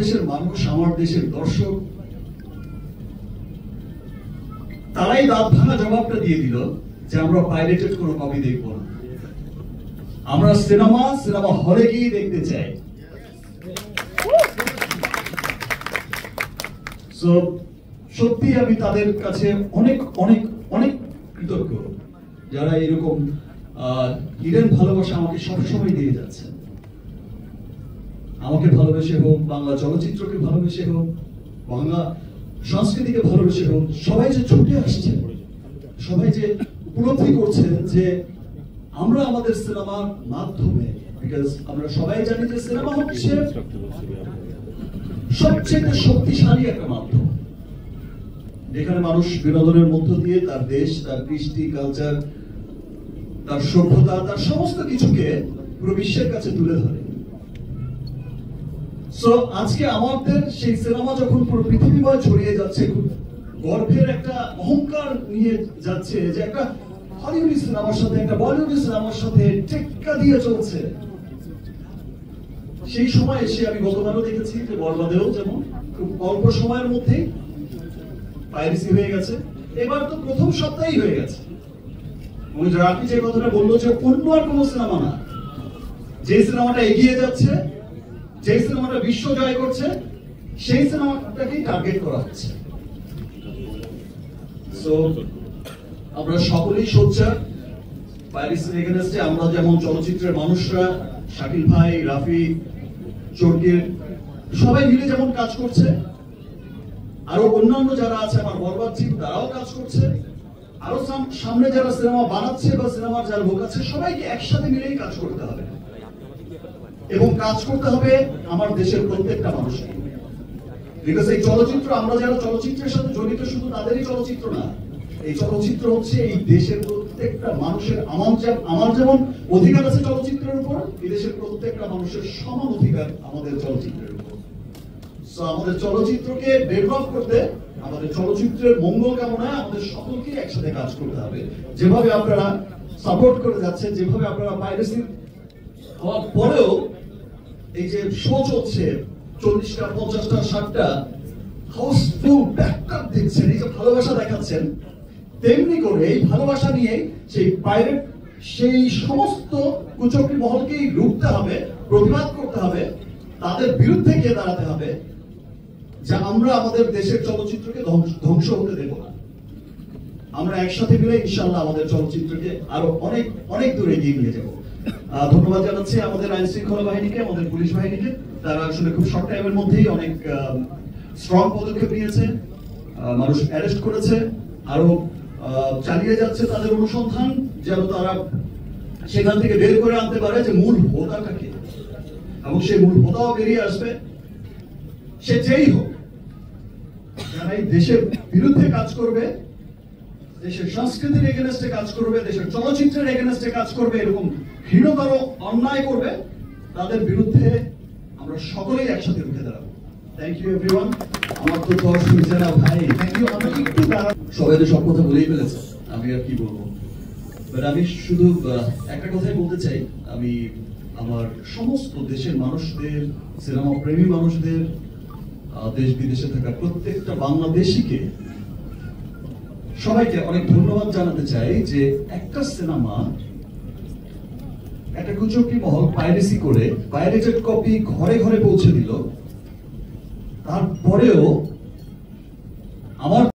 দেশের মানুষ, আমার দেশের দর্শক, তারাই দাঁত ভাঙা জবাবটা দিয়ে দিল যে আমরা পাইরেটেড কোনো কপি দেখবো না, আমরা সিনেমা হলে গিয়ে দেখতে চাই। সত্যি আমি তাদের কাছে অনেক অনেক অনেক কৃতজ্ঞ, যারা এরকম হিডেন ভালোবাসা আমাকে সবসময় দিয়ে যাচ্ছে। আমাকে ভালোবেসে হোক, বাংলা চলচ্চিত্রকে ভালোবেসে হোক, বাংলা সংস্কৃতিকে ভালোবেসে হোক, সবাই যে ছুটে আসছে, সবাই যে উপলব্ধি করছে যে আমরা আমাদের সিনেমার মাধ্যমে, বিকজ আমরা সবাই জানি যে সিনেমা হচ্ছে সবচেয়ে শক্তিশালী একটা মাধ্যম, যেখানে মানুষ বিনোদনের মধ্য দিয়ে তার দেশ, তার কৃষ্টি, কালচার, তার সভ্যতা, তার সমস্ত কিছুকে পুরো বিশ্বের কাছে তুলে ধরে। সো আজকে আমাদের সেই সিনেমা যখন পুরো পৃথিবীময় ছড়িয়ে যাচ্ছে, গর্বের একটা অহংকার নিয়ে যাচ্ছে যে একটা হলিউড সিনেমার সাথে একটা বলিউড সিনেমার সাথে টেক্কা দিয়ে চলছে, সেই সময় এসে আমি গতকালও দেখেছি যে বরবাদেও যেমন খুব অল্প সময়ের মধ্যেই পাইরেসি হয়ে গেছে। এবার তো প্রথম সপ্তাহেই হয়ে গেছে। আপনি যে কথাটা বললো যে অন্য আর কোনো সিনেমা না, যে সিনেমাটা এগিয়ে যাচ্ছে, যে সিনেমাটা বিশ্ব জয় করছে, সেই সিনেমাটাকেই টার্গেট করা হচ্ছে। সো আমরা সকলেই সোচ্চার পাইরেসির এগেইনস্টে। আমরা যেমন চলচ্চিত্রের মানুষরা, শাকিল ভাই, রাফি, চরকির, সবাই মিলে যেমন কাজ করছে, আরো অন্যান্য যারা আছে আমার বরবাদ টিম, তারাও কাজ করছে, আরো সামনে যারা সিনেমা বানাচ্ছে বা সিনেমার যারা লোক আছে, সবাইকে একসাথে মিলেই কাজ করতে হবে এবং কাজ করতে হবে আমার দেশের প্রত্যেকটা মানুষকে। বিকজ এই চলচ্চিত্র, আমরা যারা চলচ্চিত্রের সাথে জড়িত, শুধু তাদেরই চলচ্চিত্র না, এই চলচ্চিত্র হচ্ছে এই দেশের প্রত্যেকটা মানুষের। আমার যেমন অধিকার আছে চলচ্চিত্রের উপর, এই দেশের প্রত্যেকটা মানুষের সমান অধিকার আমাদের চলচ্চিত্রের উপর। সো আমাদের চলচ্চিত্রকে ডেভেলপ করতে, আমাদের চলচ্চিত্রের মঙ্গল কামনায় আমাদের সকলকে একসাথে কাজ করতে হবে। যেভাবে আপনারা সাপোর্ট করে যাচ্ছেন, যেভাবে আপনারা পাইরেসি হওয়ার পরেও এই যে শো চলছে 40টা, 50টা, 60টা হাউসফুল ব্যাকআপ দেখছেন, এই যে ভালোবাসা দেখাচ্ছেন, তেমনি করে এই ভালোবাসা নিয়ে সেই পাইরেট, সেই সমস্ত কুচক্রী মহলকেই রুখতে হবে, প্রতিবাদ করতে হবে, তাদের বিরুদ্ধে গিয়ে দাঁড়াতে হবে যে আমরা আমাদের দেশের চলচ্চিত্রকে ধ্বংস হতে দেব না। আমরা একসাথে মিলে ইনশাআল্লাহ আমাদের চলচ্চিত্রকে আরো অনেক অনেক দূরে এগিয়ে নিয়ে যাব। ধন্যবাদ জানাচ্ছি আমাদের আইন শৃঙ্খলা বাহিনীকে, আমাদের পুলিশ বাহিনীকে। তারা আসলে খুব শর্ট টাইমের মধ্যেই অনেক স্ট্রং পদক্ষেপ নিয়েছে, মানুষ অ্যারেস্ট করেছে, আরো চালিয়ে যাচ্ছে তাদের অনুসন্ধান, যেন তারা সেখান থেকে বের করে আনতে পারে যে মূল হোতাটা কে, এবং সেই মূল হোতাও বেরিয়ে আসবে। সে যেই হোক, যারা এই দেশের বিরুদ্ধে কাজ করবে, দেশের সংস্কৃতির এগেইনস্টে কাজ করবে, দেশের চলচ্চিত্রের এগেইনস্টে কাজ করবে, এরকম ঘৃণতর অন্যায় করবে, তাদের বিরুদ্ধে আমরা সকলেই একসাথে রুখে দাঁড়াবো। Thank you everyone. আমার তো দর্শক যারা ভাই, থ্যাংক ইউ। আমরা একটু সবাই তো সব কথা বলেই ফেলেছে, আমি আর কি বলবো। বাট আমি শুধু একটা কথাই বলতে চাই, আমি আমার সমস্ত দেশের মানুষদের, সিনেমা প্রেমী মানুষদের, দেশ বিদেশে থাকা প্রত্যেকটা বাংলাদেশিকে, সবাইকে অনেক ধন্যবাদ জানাতে চাই যে একটা সিনেমা, একটা কুচক্রী মহল পাইরেসি করে পাইরেটেড কপি ঘরে ঘরে পৌঁছে দিল, তারপরেও আমার